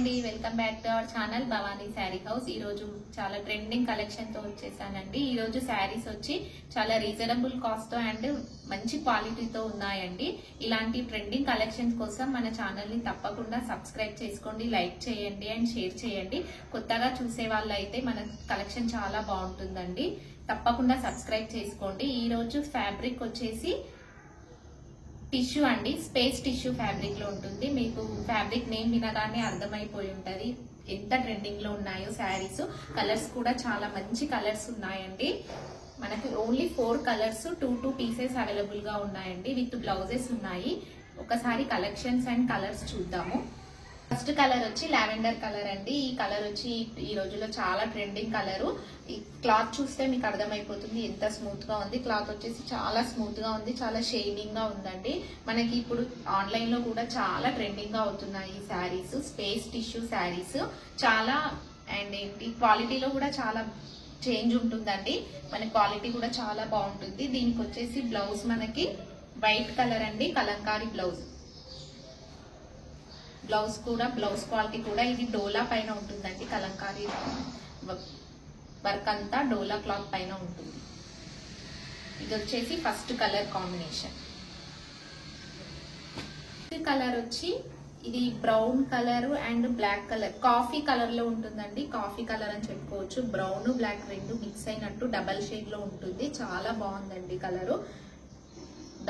అండి, welcome back to our channel Bhavani sari house. ఈ రోజు చాలా ట్రెండింగ్ కలెక్షన్ తో వచ్చేసానండి. ఈ రోజు శారీస్ వచ్చి చాలా రీజనబుల్ కాస్ట్ తో అండ్ మంచి క్వాలిటీతో ఉన్నాయండి. ఇలాంటి ట్రెండింగ్ కలెక్షన్స్ కోసం మన ఛానల్ ని తప్పకుండా సబ్స్క్రైబ్ చేసుకోండి, లైక్ చేయండి అండ్ షేర్ చేయండి. కొత్తగా చూసే వాళ్ళు అయితే మన కలెక్షన్ చాలా బాగుంటుందండి. తప్పకుండా సబ్స్క్రైబ్ చేసుకోండి. ఈ రోజు ఫ్యాబ్రిక్ వచ్చేసి టిష్యూ అండి, స్పేస్ టిష్యూ ఫ్యాబ్రిక్ లో ఉంటుంది. మీకు ఫ్యాబ్రిక్ నేమ్ వినగానే అర్థమైపోయి ఉంటది ఎంత ట్రెండింగ్ లో ఉన్నాయో శారీస్. కలర్స్ కూడా చాలా మంచి కలర్స్ ఉన్నాయండి. మనకి ఓన్లీ 4 కలర్స్ 2 పీసెస్ అవైలబుల్ గా ఉన్నాయండి. విత్ బ్లౌజెస్ ఉన్నాయి. ఒకసారి కలెక్షన్స్ అండ్ కలర్స్ చూద్దాము. ఫస్ట్ కలర్ వచ్చి లావెండర్ కలర్ అండి. ఈ కలర్ వచ్చి ఈ రోజుల్లో చాలా ట్రెండింగ్ కలర్. ఈ క్లాత్ చూస్తే మీకు అర్థమైపోతుంది ఎంత స్మూత్ గా ఉంది. క్లాత్ వచ్చేసి చాలా స్మూత్ గా ఉంది, చాలా షైనింగ్ గా ఉందండి. మనకి ఇప్పుడు ఆన్లైన్ లో కూడా చాలా ట్రెండింగ్ గా అవుతున్నాయి ఈ శారీస్. స్పేస్ టిష్యూ శారీస్ చాలా అండ్ ఏంటి క్వాలిటీలో కూడా చాలా చేంజ్ ఉంటుందండి. మన క్వాలిటీ కూడా చాలా బాగుంటుంది. దీనికి వచ్చేసి బ్లౌజ్ మనకి వైట్ కలర్ అండి, కలంకారీ బ్లౌజ్. బ్లౌజ్ కూడా బ్లౌజ్ క్వాలిటీ కూడా ఇది డోలా పైన ఉంటుందండి. కలంకారీ వర్క్ అంతా డోలా క్లాత్ పైన ఉంటుంది. ఇది వచ్చేసి ఫస్ట్ కలర్ కాంబినేషన్. కలర్ వచ్చి ఇది brown colour and black colour, coffee colour లో ఉంటుందండి. కాఫీ కలర్ అని చెప్పుకోవచ్చు. బ్రౌన్ బ్లాక్ రెండు మిక్స్ అయినట్టు డబల్ షేడ్ లో ఉంటుంది. చాలా బాగుందండి కలరు.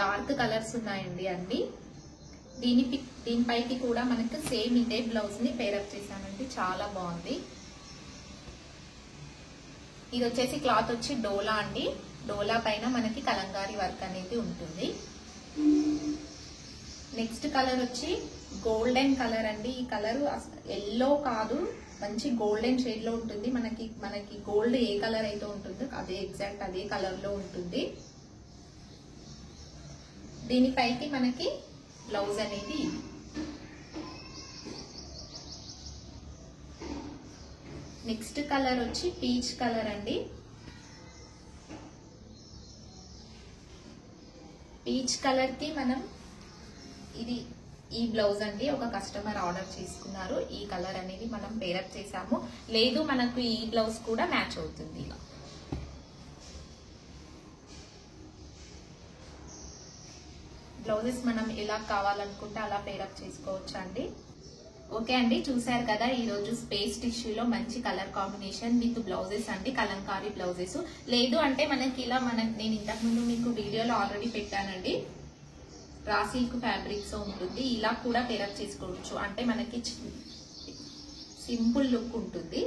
డార్క్ కలర్స్ ఉన్నాయండి అన్ని. దీనిపైకి కూడా మనకి సేమ్ ఇదే బ్లౌజ్ ని పేరప్ చేశానండి. చాలా బాగుంది. ఇది వచ్చేసి క్లాత్ వచ్చి డోలా అండి. డోలా పైన మనకి కలంకారీ వర్క్ అనేది ఉంటుంది. నెక్స్ట్ కలర్ వచ్చి గోల్డెన్ కలర్ అండి. ఈ కలర్ ఎల్లో కాదు, మంచి గోల్డెన్ షేడ్ లో ఉంటుంది. మనకి గోల్డ్ ఏ కలర్ అయితే ఉంటుందో అదే ఎగ్జాక్ట్ అదే కలర్ లో ఉంటుంది. దీనిపైకి మనకి బ్లౌజ్ అనేది నెక్స్ట్ కలర్ వచ్చి పీచ్ కలర్ అండి. పీచ్ కలర్ కి మనం ఈ బ్లౌజ్ అండి ఒక కస్టమర్ ఆర్డర్ చేసుకున్నారు. ఈ కలర్ అనేది మనం పేరప్ చేసాము. లేదు మనకు ఈ బ్లౌజ్ కూడా మ్యాచ్ అవుతుంది. ఇలా బ్లౌజెస్ మనం ఎలా కావాలనుకుంటే అలా పేరప్ చేసుకోవచ్చు అండి. ఓకే అండి, చూసారు కదా ఈ రోజు స్పేస్ టిష్యూలో మంచి కలర్ కాంబినేషన్ విత్ బ్లౌజెస్ అండి, కలంకారీ బ్లౌజెస్. లేదు అంటే మనకి ఇలా నేను ఇంతకుముందు మీకు వీడియోలో ఆల్రెడీ పెట్టానండి. రా సిల్క్ ఫ్యాబ్రిక్స్ ఉంటుంది. ఇలా కూడా పేరప్ చేసుకోవచ్చు. అంటే మనకి సింపుల్ లుక్ ఉంటుంది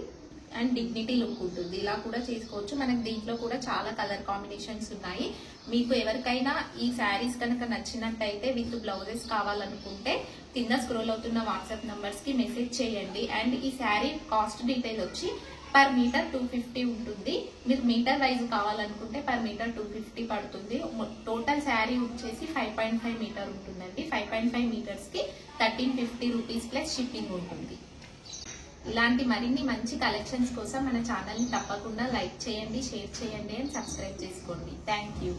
అండ్ డిగ్నిటీ లుక్ ఉంటుంది. ఇలా కూడా చేసుకోవచ్చు. మనకి దీంట్లో కూడా చాలా కలర్ కాంబినేషన్స్ ఉన్నాయి. మీకు ఎవరికైనా ఈ శారీస్ కనుక నచ్చినట్టయితే విత్ బ్లౌజెస్ కావాలనుకుంటే కింద స్క్రోల్ అవుతున్న వాట్సాప్ నంబర్స్ కి మెసేజ్ చేయండి. అండ్ ఈ శారీ కాస్ట్ డీటెయిల్ వచ్చి పర్ మీటర్ 250 ఉంటుంది. మీరు మీటర్ వైజ్ కావాలనుకుంటే పర్ మీటర్ 250 పడుతుంది. టోటల్ శారీ వచ్చేసి 5.5 మీటర్ ఉంటుందండి. 5.5 మీటర్స్ కి 1350 రూపీస్ ప్లస్ షిప్పింగ్ ఉంటుంది. ఇలాంటి మరిన్ని మంచి కలెక్షన్స్ కోసం మన ఛానల్ ని తప్పకుండా లైక్ చేయండి, షేర్ చేయండి అండ్ సబ్స్క్రైబ్ చేసుకోండి. Thank you.